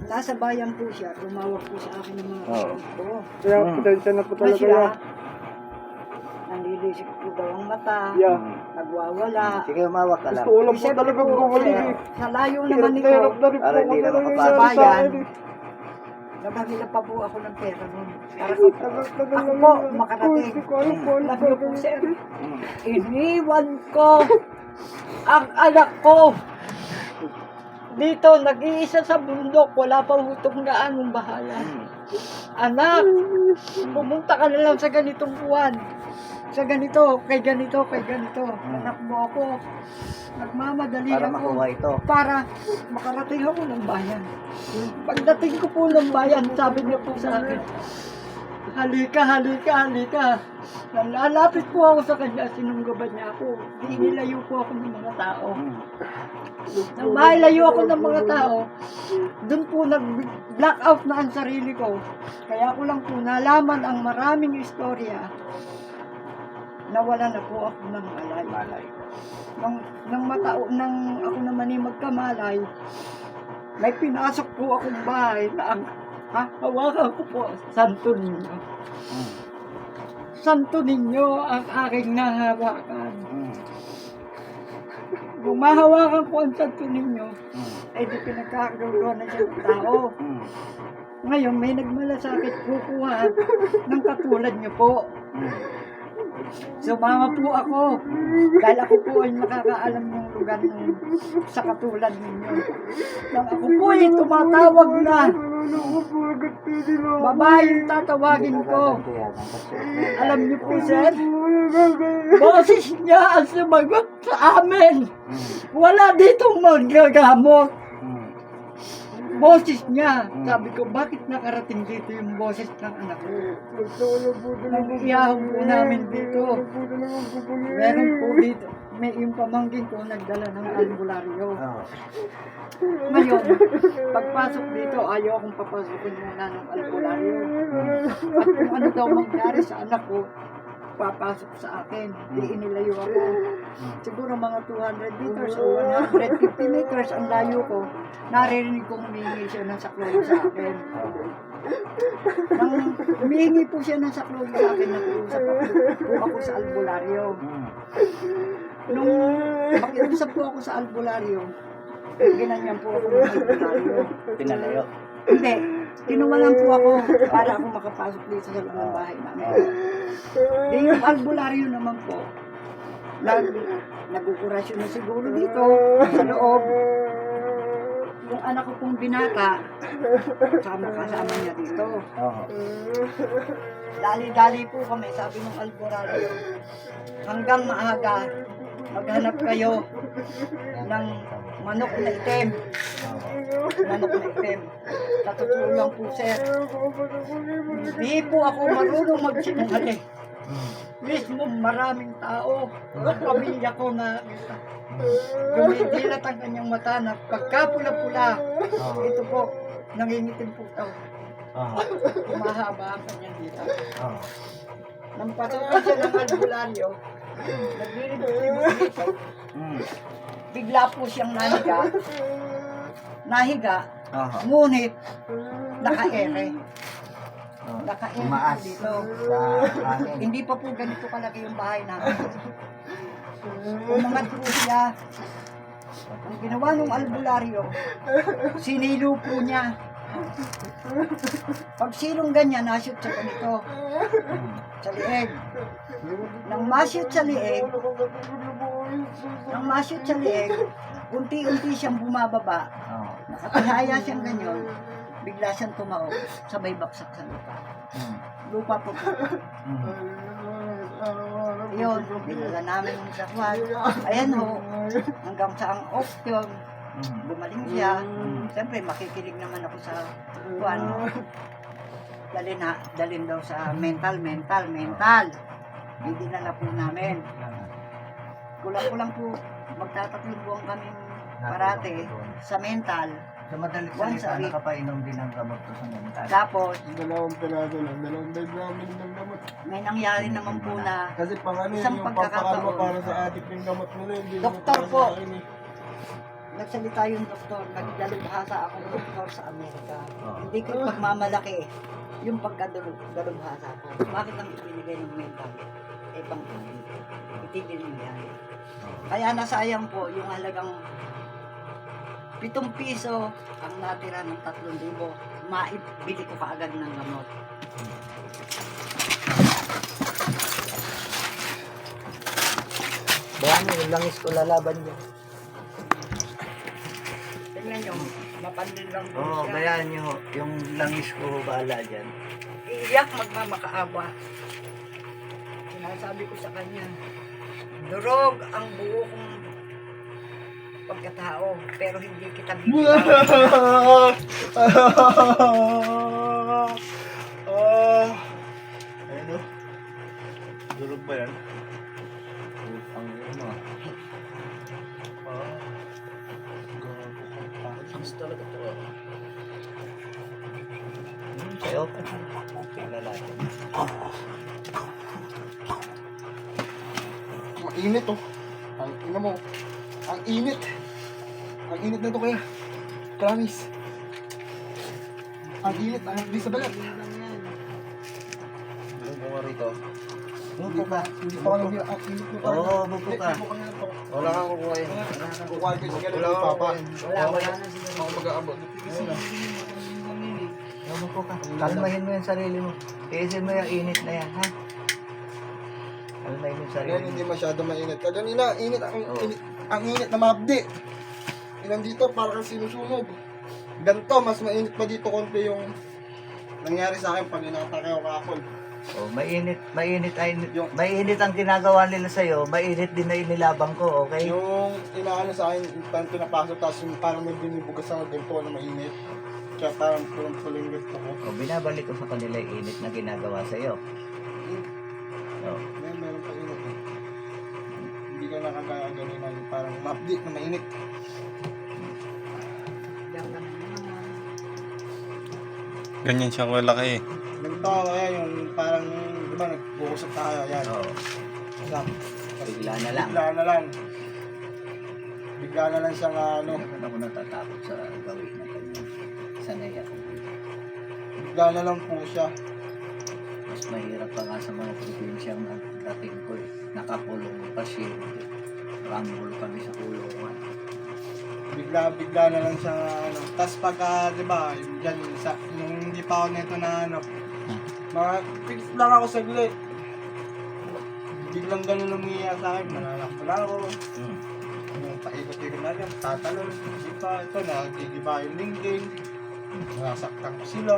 nasa bayan po siya, tumawag po sa akin ng mga kapatid ko. Kaya potensya na po Na talaga siya, yan. nanlilisik po daw ang mata, Yeah. nagwawala. Sige, umawak ka lang. Gusto ko lang po Siyempre talaga po, gumaling sir, eh. sa layo naman nito, Hirap na rin po Para ako hindi na talaga makapasok. yung sa akin eh. nabahila pa po ako ng pera nun. Para Tagal-tagal ako lang po, yun. makarating. Hindi ko alam po ano Alam niyo po, gagawin. sir, iniwan ko ang anak ko. Dito, nag-iisa sa bundok, wala pa hutong gaanong bahala. Anak, pumunta ka na lang sa ganitong buwan. Sa ganito, kay ganito, kay ganito. Anak mo ako. Nagmamadali Para ako. makuha ito. Para makarating ako ng bayan. Pagdating ko po ng bayan, sabi niya po sa akin, halika, halika, halika. Lalapit po ako sa kanya, sinunggaban niya ako. Inilayo po ako ng mga tao. Nang mailayo ako ng mga tao, doon po nag-blackout na ang sarili ko. Kaya ko lang po nalaman ang maraming istorya. Nawala na po ako ng malay. Nang ako naman ay magkamalay, may pinasok po akong bahay na ang hawakan ko po, Santo Niño. Santo Niño ang aking nahawakan. Kung mahawakan ko ang Santo Niño, ay di pinagkakagawa na siya ng tao. Ngayon, may nagmalasakit kukuha ng katulad niyo po. Sumama po ako dahil ako po ay nakakaalam ng lugar sa katulad ninyo. Nang ako po ay tumatawag na, babae yung tatawagin ko. Alam niyo po, sir, boses niya ang sumagot sa amin. Wala ditong magagamot. Boses niya. Sabi ko, bakit nakarating dito yung boses ng anak ko? Nag-iyaw po namin dito. Meron po dito. May yung pamangkin ko nagdala ng albularyo. Ngayon, pagpasok dito, ayaw akong papasukin muna ng albularyo. At kung ano daw mangyari sa anak ko, papasok sa akin. Di inilayo ako. Siguro mga 200 meters o 150 meters ang layo ko. Naririnig kong humingi siya ng saklolo sa akin. Nang humingi po siya ng saklolo sa akin, nag-uusap po ako sa albularyo. Nung makiusap po ako sa albularyo, ginanyan po ako ng albularyo. Pinalayo. Hindi. Kinumalan po ako para ako makapasok dito sa loob ng bahay namin. Di yung albularyo naman po, nag-operasyon na siguro dito sa loob. Yung anak ko pong binata, kasama niya dito. Dali-dali po kami, sabi ng albularyo, hanggang maaga, maghanap kayo ng manok na itim. Manok na itim. Katutulong po, sir. Hindi po ako marunong magsinungaling. Mismo maraming tao, pamilya ko na dumidilat ang kanyang mata na pagkapula-pula, ito po, nangingitim po ito. Kumahaba ang kanyang dita. Nang patuloy siya ng albularyo, naglilibot-libot dito. Bigla po siyang nahiga, ngunit naka-ere. Naka-ere po dito. Hindi pa po ganito kalaki yung bahay namin. Umangat po siya. Ang ginawa ng albularyo, sinilo po niya. Pag silong ganyan, nashoot sa ganito. Sa lieg. Nang mashoot sa lieg, unti-unti siyang bumababa. Nakatihaya siyang ganyan. Bigla siyang tumaob, sabay baksak sa lupa. Lupa po. Yun, binala namin yung sakwat. Ayan ho, hanggang sa ang off yun, gumaling siya. Siyempre, makikinig naman ako sa kuwan. Dalhin daw sa mental. Hindi na po namin. Kulang-kulang po, magtatatlong buwan kami parate sa mental. Sa madalit salita, nakapainom din ng gamot to sa mental. Tapos, Dalawang piraso lang, dalawang diagramin ng gamot. may nangyari naman po na Kasi pang ano Isang yung pagkakataon. papakalma para sa adik ng gamot nila. Hindi naman Doktor para po. sa akin eh. nagsalita yung doktor, nagdalubhasa akong doktor sa Amerika. Oo. Hindi ko pagmamalaki yung pagkadalubhasa ko. Bakit ang ibinigay ng mental? Eh, pang itigil mo yan. Kaya nasayang po yung halagang 7 piso ang natira ng 3,000. Maibili ko kaagad ng gamot. Bayan mo, yung langis ko lalaban dyan. Tingnan nyo, mapandil lang po Oo, siya. bayaan nyo. Yung langis ko, bahala dyan. Iyak magmamakaawa. Sinasabi ko sa kanya, durog ang buo kong pagkatao, pero hindi kita bibigyan. Ayun o. Durog ba yan? Ang ano. Ang talaga to. Sa'yo, tingnan natin. Ang init oh. Ang ina mo. Ang init. Ang init na to kaya. Promise. Ang init. Ang hindi sa balat. Yung bunga rito. Hindi pa. Hindi pa ako nag- ang init mo pa. Oo, buko ka. Buko nga to. Wala kang kukuha yun. Kukuha ko sa ganun ni Papa. Wala na sila. Ako mag-aabot. Buko ka. Kalmahin mo yung sarili mo. Tiisin mo yung init na yan, ha? Kalmahin mo yung sarili Ngayon mo. hindi masyado mainit. Kaganina, init ang Oo. init. Ang init na mabdi. Ilan dito para kang sinusunog. Ganito, mas mainit pa dito konti yung nangyari sa akin pag inatake ako kahapon. Oh, mainit ang ginagawa nila sa'yo, mainit din na inilabang ko, okay? Yung inaano sa akin, parang pinapasok, tapos yung parang may binibugas ako ganito na mainit. Kaya parang pulong-pulong ako. O, binabalik ko sa kanila yung init na ginagawa sa'yo. Oh. Meron pa init eh. Hindi ka nakagaya ganina, yung parang mabdi na mainit. Ganyan siya kalaki. Ganito kaya yung parang, di ba, nag-uusap tayo, yan. Oh, Yan. bigla na lang. Bigla na lang. Bigla na lang siya nga ano. Ano ako natatakot sa gawin na ganyan. Sanay ako. Bigla na lang po siya. Mas mahirap pa nga sa mga probinsyang dating ko eh. Nakakulong pa siya. Rambol kami sa kulungan. Bigla na lang siya nga ano. Tapos pagka, di ba, yung dyan, yung hindi pa ako nito na ano. Mga, pigit lang ako saglit. Biglang ganun lumiya sa akin, mananakbo na ako. Yung paikot-ikot na yan, tatalon. Hindi pa, ito, nagigiba yung lingging. Nasaktan ko sila.